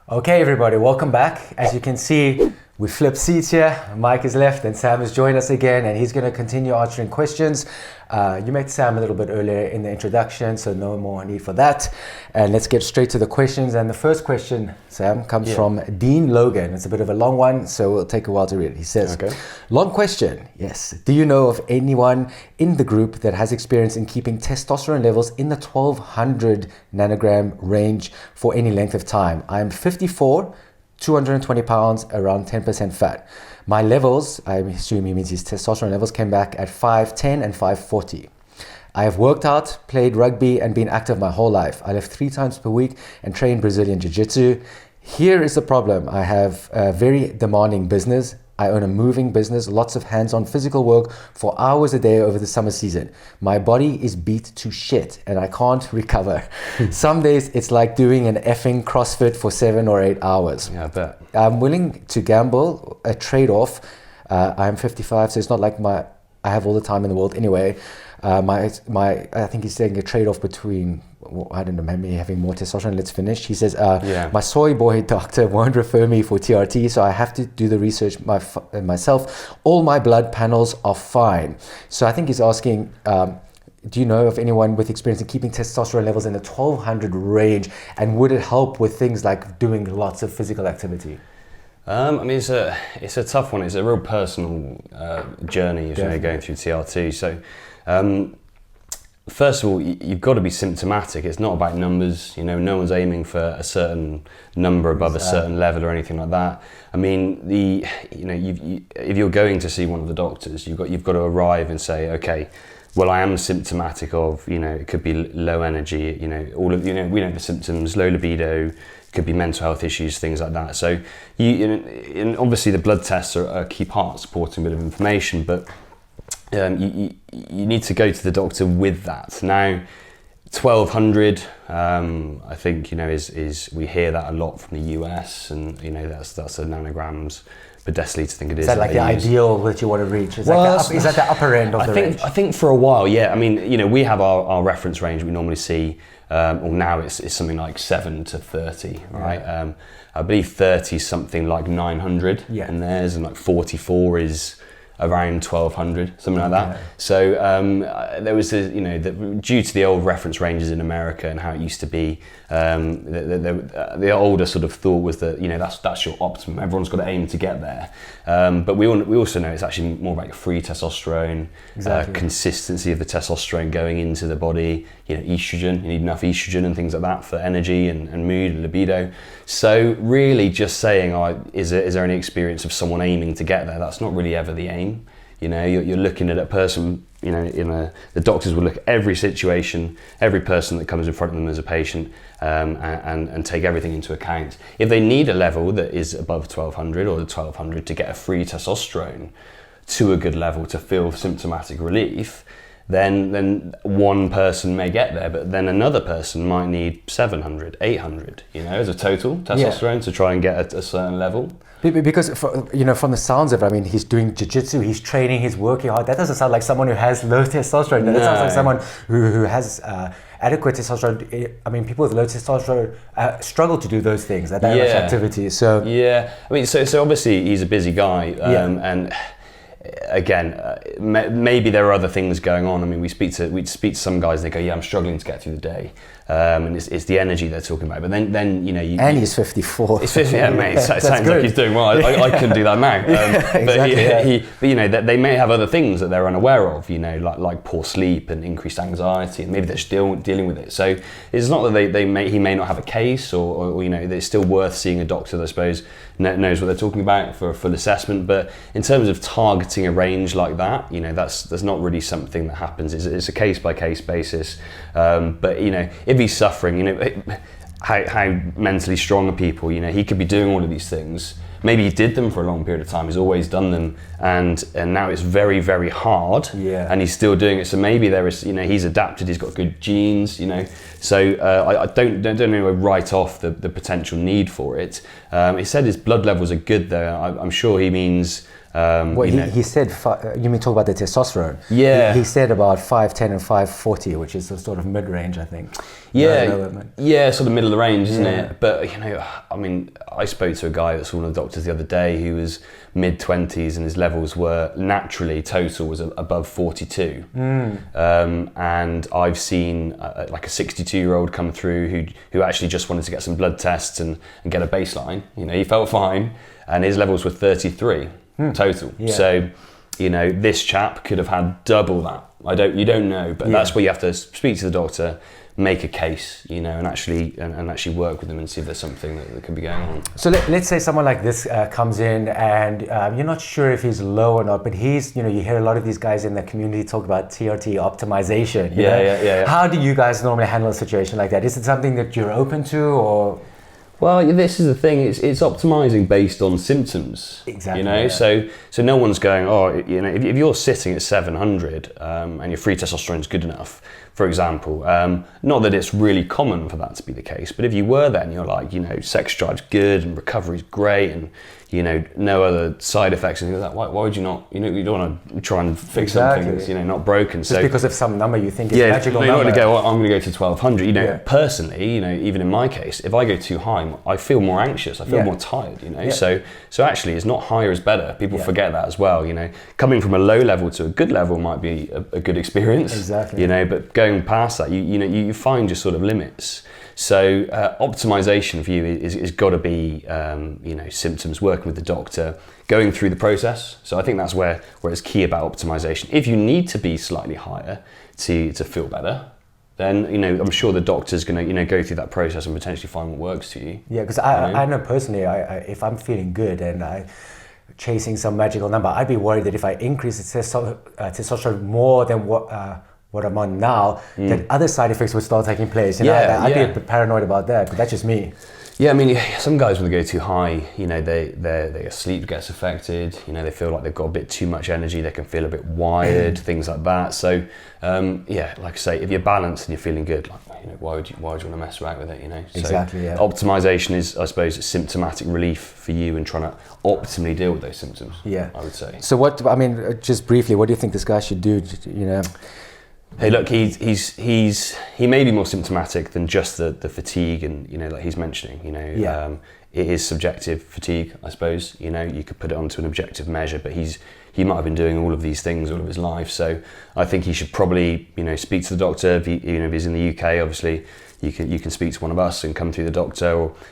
Okay, everybody, welcome back. As you can see, we flipped seats here. Mike is left and Sam has joined us again, and he's going to continue answering questions. You met Sam a little bit earlier in the introduction, so no more need for that. And let's get straight to the questions. And the first question, Sam, comes from Dean Logan. It's a bit of a long one, so it'll take a while to read it. He says, long question, yes. Do you know of anyone in the group that has experience in keeping testosterone levels in the 1200 nanogram range for any length of time? I am 54, 220 pounds, around 10% fat. My levels, I assume he means his testosterone levels, came back at 510 and 540. I have worked out, played rugby, and been active my whole life. I lift 3 times per week and train Brazilian jiu-jitsu. Here is the problem. I have a very demanding business. I own a moving business, lots of hands-on physical work for hours a day over the summer season. My body is beat to shit and I can't recover. Some days it's like doing an effing CrossFit for 7 or 8 hours. Yeah, I bet. I'm willing to gamble, a trade-off. I'm 55, so it's not like I have all the time in the world anyway. I think he's saying a trade-off between, I don't know, maybe having more testosterone. Let's finish. He says, my soy boy doctor won't refer me for TRT, so I have to do the research myself. All my blood panels are fine. So I think he's asking, do you know of anyone with experience in keeping testosterone levels in the 1200 range, and would it help with things like doing lots of physical activity? I mean, it's a tough one. It's a real personal journey, going through TRT. So, first of all, you've got to be symptomatic. It's not about numbers. No one's aiming for a certain number above a certain level or anything like that. I mean, if you're going to see one of the doctors, you've got to arrive and say, okay, well, I am symptomatic of, it could be low energy, all of, we know the symptoms, low libido, could be mental health issues, things like that. So and obviously the blood tests are a key part, supporting a bit of information, but you need to go to the doctor with that. Now, 1200, I think, is we hear that a lot from the US, and that's the nanograms per deciliter, I think it is. Is that like the ideal that you want to reach? Is that the upper end of the range? I think for a while, yeah. I mean, we have our reference range we normally see, or now it's something like 7 to 30, right? Yeah. I believe 30 is something like 900, and theirs, and like 44 is around 1200, something like that. Yeah. So there was due to the old reference ranges in America and how it used to be, the older sort of thought was that that's your optimum. Everyone's got to aim to get there. But we also know it's actually more about free testosterone, consistency of the testosterone going into the body. Estrogen, you need enough estrogen and things like that for energy and mood and libido. So really just saying, is there any experience of someone aiming to get there? That's not really ever the aim. You're looking at a person, the doctors will look at every situation, every person that comes in front of them as a patient, and take everything into account. If they need a level that is above 1200 or the 1200 to get a free testosterone to a good level to feel symptomatic relief, then one person may get there, but then another person might need 700, 800, as a total testosterone to try and get a certain level. Because from the sounds of it, I mean, he's doing jiu-jitsu, he's training, he's working hard. That doesn't sound like someone who has low testosterone. That sounds like someone who has adequate testosterone. I mean, people with low testosterone struggle to do those things, that much activity. So I mean, so obviously he's a busy guy, and again, maybe there are other things going on. I mean, we speak to some guys, and they go, I'm struggling to get through the day. And it's the energy they're talking about. But then and he's 54. It's 50, mate. It sounds like he's doing well. I couldn't do that now. But they may have other things that they're unaware of. Like poor sleep and increased anxiety, and maybe they're still dealing with it. So it's not that he may not have a case, or it's still worth seeing a doctor that I suppose knows what they're talking about for a full assessment. But in terms of targeting a range like that, that's not really something that happens. It's a case by case basis. But if he's suffering, how mentally strong are people? He could be doing all of these things. Maybe he did them for a long period of time. He's always done them, and now it's very, very hard. And he's still doing it. So maybe there is, he's adapted. He's got good genes. So I don't write off the potential need for it. He said his blood levels are good, though. I'm sure he means He said, you mean talk about the testosterone? Yeah. He said about 510 and 540, which is the sort of mid-range, I think. Yeah, sort of middle of the range, isn't it? But, I mean, I spoke to a guy that saw one of the doctors the other day who was mid-20s and his levels were naturally, total was above 42. And I've seen like a 62-year-old come through who actually just wanted to get some blood tests and get a baseline. He felt fine and his levels were 33 total. Yeah. So, this chap could have had double that. You don't know, but that's where you have to speak to the doctor, make a case, and actually work with them and see if there's something that could be going on. So let's say someone like this comes in and you're not sure if he's low or not, but he's, you hear a lot of these guys in the community talk about TRT optimization. Yeah. How do you guys normally handle a situation like that? Is it something that you're open to, or? Well, this is the thing. It's optimizing based on symptoms. Exactly. So no one's going, if you're sitting at 700 and your free testosterone is good enough, for example, not that it's really common for that to be the case, but if you were there and you're like, sex drive's good and recovery's great and no other side effects and things like that, why would you not? You don't want to try and fix something that's not broken. Just because of some number you think is magical number. You don't want to go, I'm going to go to 1200. Personally, even in my case, if I go too high, I feel more anxious. I feel more tired. So actually, it's not higher is better. People forget that as well. Coming from a low level to a good level might be a good experience. Exactly. But going past that, you find your sort of limits. So optimization for you is got to be symptoms, working with the doctor, going through the process. So I think that's where it's key about optimization. If you need to be slightly higher to feel better, then I'm sure the doctor's going to go through that process and potentially find what works to you. Yeah, because I know personally, if I'm feeling good and I chasing some magical number, I'd be worried that if I increase the testosterone more than what I'm on now, that other side effects would start taking place. I'd be a bit paranoid about that, but that's just me. Yeah, I mean, some guys when they go too high, their sleep gets affected. They feel like they've got a bit too much energy. They can feel a bit wired, things like that. So, like I say, if you're balanced and you're feeling good, why would you want to mess around with it? Exactly. So optimization is, I suppose, symptomatic relief for you and trying to optimally deal with those symptoms. Yeah, I would say. So just briefly, what do you think this guy should do? Hey, look, he may be more symptomatic than just the fatigue and like he's mentioning. It is subjective fatigue, I suppose. You could put it onto an objective measure, but he might have been doing all of these things all of his life. So I think he should probably speak to the doctor. If he's in the UK, obviously you can speak to one of us and come through the doctor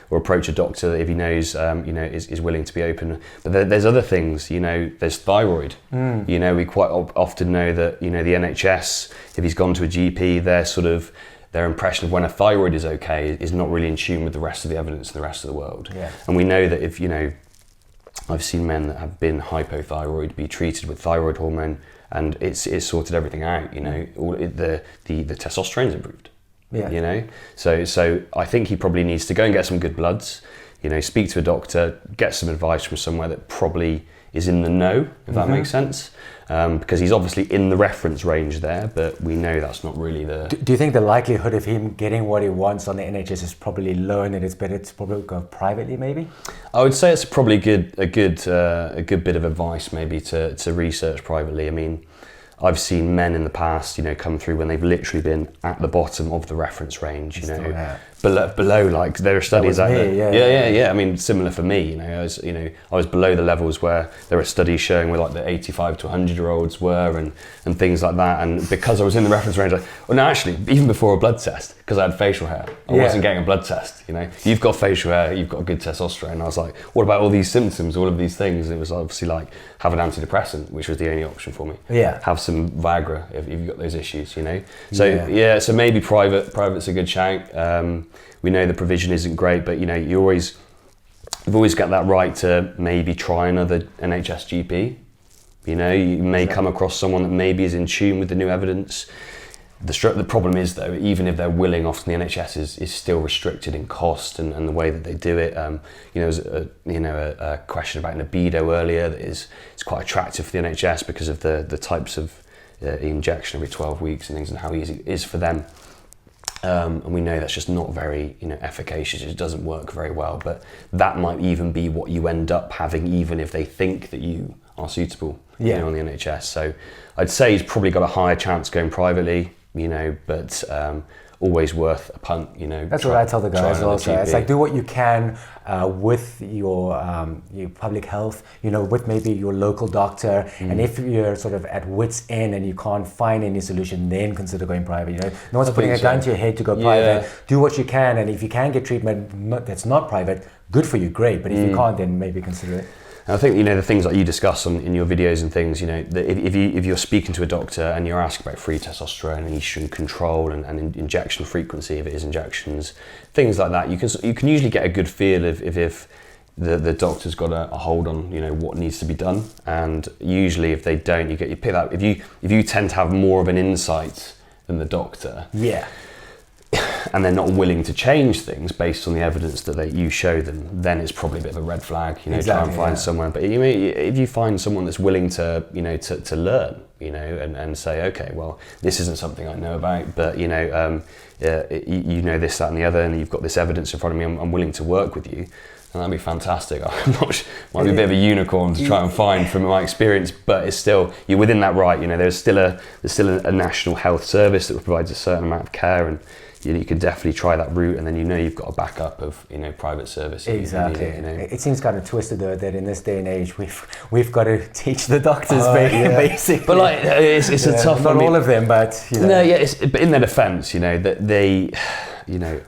or approach a doctor if he knows is willing to be open. But there's other things. There's thyroid. We quite often know that the NHS, if he's gone to a GP, their impression of when a thyroid is okay is not really in tune with the rest of the evidence in the rest of the world. Yeah. And we know that if I've seen men that have been hypothyroid be treated with thyroid hormone and it's sorted everything out. The testosterone's improved. Yeah. So I think he probably needs to go and get some good bloods, speak to a doctor, get some advice from somewhere that probably is in the know, if that makes sense. Because he's obviously in the reference range there, but we know that's not really the... Do you think the likelihood of him getting what he wants on the NHS is probably low and it's better to probably go privately maybe? I would say it's probably a good bit of advice maybe to research privately. I mean, I've seen men in the past, come through when they've literally been at the bottom of the reference range, below like there are studies out there. Yeah. I mean, similar for me, I was below the levels where there are studies showing where like the 85 to 100-year-olds were and things like that. And because I was in the reference range, actually, even before a blood test, because I had facial hair, I wasn't getting a blood test. You've got facial hair, you've got good testosterone. I was like, what about all these symptoms, all of these things? And it was obviously like have an antidepressant, which was the only option for me. Yeah. Have some Viagra if you've got those issues. So so maybe private's a good shout. We know the provision isn't great, but you've always got that right to maybe try another NHS GP. You may come across someone that maybe is in tune with the new evidence. The problem is though, even if they're willing, often the NHS is still restricted in cost and the way that they do it. There was a question about libido earlier that is quite attractive for the NHS because of the types of injection every 12 weeks and things and how easy it is for them. And we know that's just not very efficacious. It doesn't work very well, but that might even be what you end up having, even if they think that you are suitable, Yeah. you know, on the NHS. So I'd say he's probably got a higher chance going privately, you know, but always worth a punt, you know. That's what I tell the guys also. It's GP. like, do what you can with your public health, you know, with maybe your local doctor. And if you're sort of at wit's end and you can't find any solution, then consider going private. You know, no one's putting a gun to your head to go private. Do what you can, and if you can get treatment that's not private, good for you, great. But if you can't, then maybe consider it. And I think, you know, the things that you discuss in your videos and things, you know, that if you're speaking to a doctor and you're asking about free testosterone and estrogen control and injection frequency, if it is injections, things like that, you can usually get a good feel if the doctor's got a hold on, you know, what needs to be done. And usually if they don't, you pick that. If you tend to have more of an insight than the doctor. Yeah. And they're not willing to change things based on the evidence that you show them, then it's probably a bit of a red flag, you know, try and find someone. But if you find someone that's willing to, you know, to learn, you know, and say, okay, well, this isn't something I know about, but, you know, you know this, that and the other, and you've got this evidence in front of me, I'm willing to work with you, and that'd be fantastic. I'm not sure, might be a bit of a unicorn to try and find from my experience, but it's still, you're within that right, you know, there's still a national health service that provides a certain amount of care, and you could definitely try that route, and then you know you've got a backup of, you know, private service. Exactly. You know. It seems kind of twisted though that in this day and age we've got to teach the doctors basically. But like it's a tough. Not all of them, but you know. No, yeah. But in their defence, you know, that they, you know,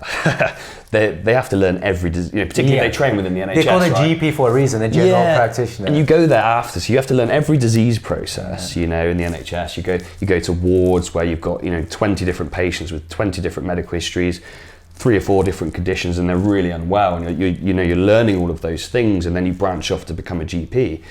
they have to learn every, you know, particularly if they train within the NHS. They call it GP for a reason, a general practitioner. And you go there after, so you have to learn every disease process, you know, in the NHS. You go to wards where you've got, you know, 20 different patients with 20 different medical histories, 3 or 4 different conditions, and they're really unwell, and you're learning all of those things, and then you branch off to become a GP.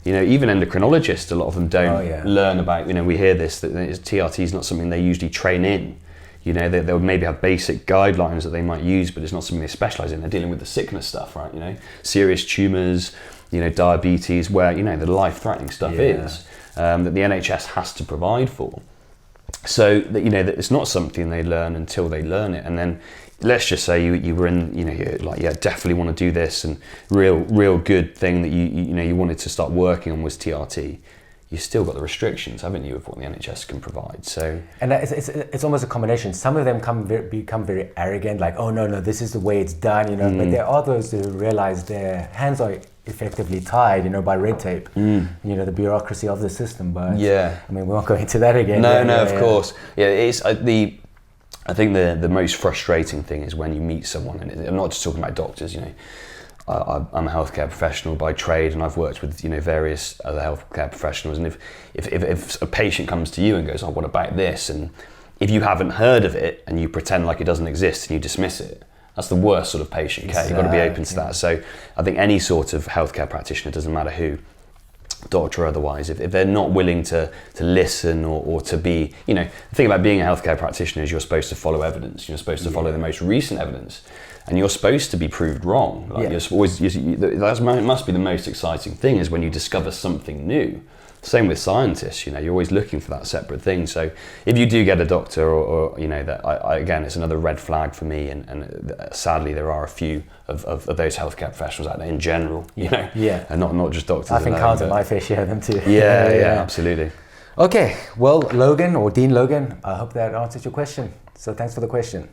You know, even endocrinologists, a lot of them don't learn about, you know, we hear this, that TRT is not something they usually train in. You know, they'll maybe have basic guidelines that they might use, but it's not something they specialise in. They're dealing with the sickness stuff, right? You know, serious tumours, you know, diabetes, where, you know, the life-threatening stuff is, that the NHS has to provide for. So, that, you know, that it's not something they learn until they learn it. And then, let's just say you were in, you know, you're like, yeah, definitely want to do this, and real good thing that you know you wanted to start working on was TRT. You've still got the restrictions, haven't you, of what the NHS can provide? So, and it's almost a combination. Some of them become very arrogant, like, oh no, this is the way it's done, you know. But there are those who realize their hands are effectively tied, you know, by red tape, you know, the bureaucracy of the system. But I mean, we won't go into that again. No, of course. Yeah, it's I think the most frustrating thing is when you meet someone, and I'm not just talking about doctors, you know. I'm a healthcare professional by trade, and I've worked with, you know, various other healthcare professionals. And if a patient comes to you and goes, "Oh, what about this?" and if you haven't heard of it and you pretend like it doesn't exist and you dismiss it, that's the worst sort of patient care. You've got to be open to that. So I think any sort of healthcare practitioner, doesn't matter who, doctor or otherwise, if they're not willing to listen or to be, you know, the thing about being a healthcare practitioner is you're supposed to follow evidence. You're supposed to follow the most recent evidence. And you're supposed to be proved wrong. Like that must be the most exciting thing, is when you discover something new. Same with scientists, you know, you're always looking for that separate thing. So if you do get a doctor or you know, that again, it's another red flag for me. And sadly, there are a few of those healthcare professionals out there in general, you know, and not just doctors. I think counted my fair share of them too. Yeah, absolutely. Okay, well, Logan, or Dean Logan, I hope that answers your question. So thanks for the question.